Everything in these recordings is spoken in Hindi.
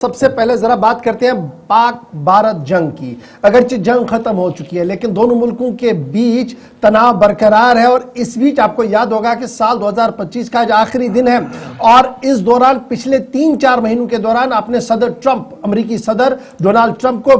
सबसे पहले जरा बात करते हैं पाक भारत जंग की। अगरचे जंग खत्म हो चुकी है लेकिन दोनों मुल्कों के बीच तनाव बरकरार है और इस बीच आपको याद होगा कि साल 2025 का आज आखिरी दिन है और इस दौरान पिछले 3-4 महीनों के दौरान आपने सदर ट्रंप, अमेरिकी सदर डोनाल्ड ट्रंप को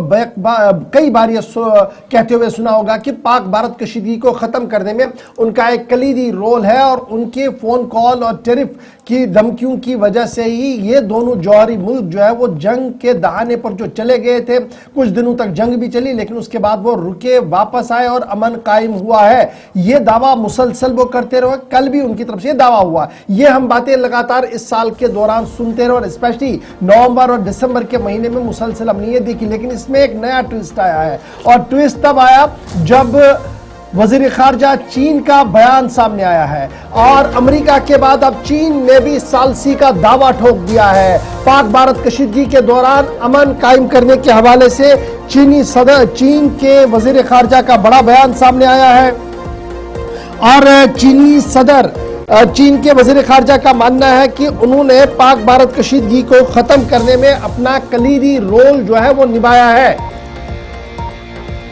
कई बार ये कहते हुए सुना होगा कि पाक भारत कशीदगी को खत्म करने में उनका एक कलीदी रोल है और उनके फोन कॉल और टैरिफ की धमकियों की वजह से ही ये दोनों जौहरी मुल्क जो है वो जंग के दहाने पर जो चले गए थे। कुछ दिनों तक जंग भी चली लेकिन उसके बाद वो रुके, वापस आए और अमन कायम हुआ है। ये दावा मुसलसल वो करते रहे। कल भी उनकी तरफ से ये दावा हुआ। ये हम बातें लगातार इस साल के दौरान सुनते रहे और स्पेशली नवंबर और दिसंबर के महीने में मुसलसल हमने ये देखी। लेकिन इसमें एक नया ट्विस्ट आया है और ट्विस्ट तब आया जब वजीर खारजा चीन का बयान सामने आया है और अमेरिका के बाद अब चीन ने भी सालसी का दावा ठोक दिया है। पाक भारत कशीदगी के दौरान अमन कायम करने के हवाले से चीन के वजीर खारजा का बड़ा बयान सामने आया है और चीन के वजीर खारजा का मानना है कि उन्होंने पाक भारत कशीदगी को खत्म करने में अपना कलीदी रोल जो है वो निभाया है।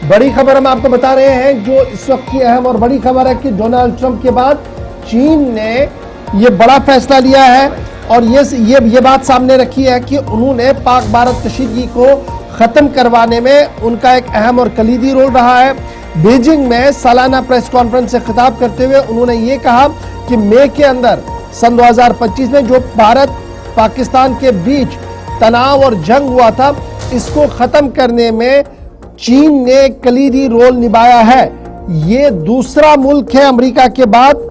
बड़ी खबर हम आपको बता रहे हैं जो इस वक्त की अहम और बड़ी खबर है कि डोनाल्ड ट्रंप के बाद चीन ने यह बड़ा फैसला लिया है और ये बात सामने रखी है कि उन्होंने पाक भारत कशीदगी को खत्म करवाने में उनका एक अहम और कलीदी रोल रहा है। बीजिंग में सालाना प्रेस कॉन्फ्रेंस से खिताब करते हुए उन्होंने ये कहा कि मई के अंदर सन 2025 में जो भारत पाकिस्तान के बीच तनाव और जंग हुआ था इसको खत्म करने में चीन ने कलीदी रोल निभाया है। ये दूसरा मुल्क है अमेरिका के बाद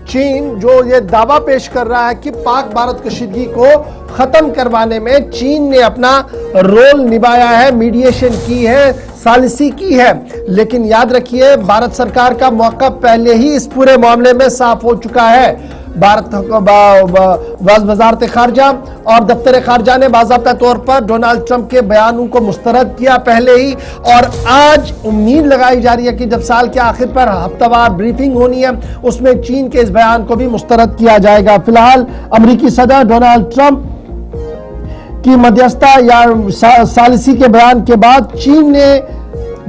चीन जो ये दावा पेश कर रहा है कि पाक भारत कशीदगी को खत्म करवाने में चीन ने अपना रोल निभाया है, मीडिएशन की है, सालिसी की है। लेकिन याद रखिए भारत सरकार का मौक़िफ़ पहले ही इस पूरे मामले में साफ हो चुका है। भारत वजारत खारजा और दफ्तर खारजा ने बाज़ाब्ता तौर पर डोनाल्ड ट्रंप के बयानों को मुस्तरद किया पहले ही और आज उम्मीद लगाई जा रही है कि जब साल के आखिर पर हफ्तावार ब्रीफिंग होनी है उसमें चीन के इस बयान को भी मुस्तरद किया जाएगा। फिलहाल अमेरिकी सदर डोनाल्ड ट्रंप की मध्यस्थता या सालिसी के बयान के बाद चीन ने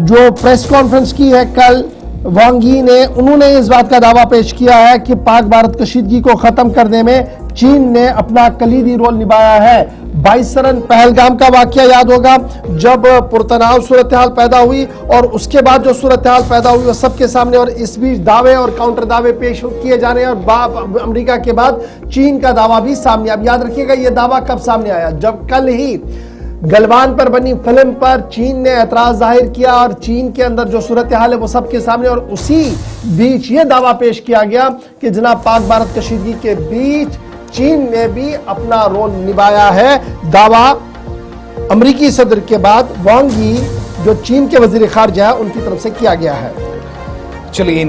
जो प्रेस कॉन्फ्रेंस की है कल, वांग यी ने उन्होंने इस बात का दावा पेश किया है कि पाक भारत कशीदगी को खत्म करने में चीन ने अपना कलीदी रोल निभाया है। 22 रन पहलगाम का वाकया याद होगा जब पुरतनाव सूरत हाल पैदा हुई और उसके बाद जो सूरत हाल पैदा हुई वो सबके सामने और इस बीच दावे और काउंटर दावे पेश किए जा रहे हैं और अमेरिका के बाद चीन का दावा भी सामने। अब याद रखिएगा ये दावा कब सामने आया जब कल ही गलवान पर बनी फिल्म पर चीन ने एतराज जाहिर किया और चीन के अंदर जो सूरत हाल है वो सबके सामने और उसी बीच ये दावा पेश किया गया कि जनाब पाक भारत कशीदगी के बीच चीन ने भी अपना रोल निभाया है। दावा अमेरिकी सदर के बाद वांग यी जो चीन के वजीर खारजा है उनकी तरफ से किया गया है। चलिए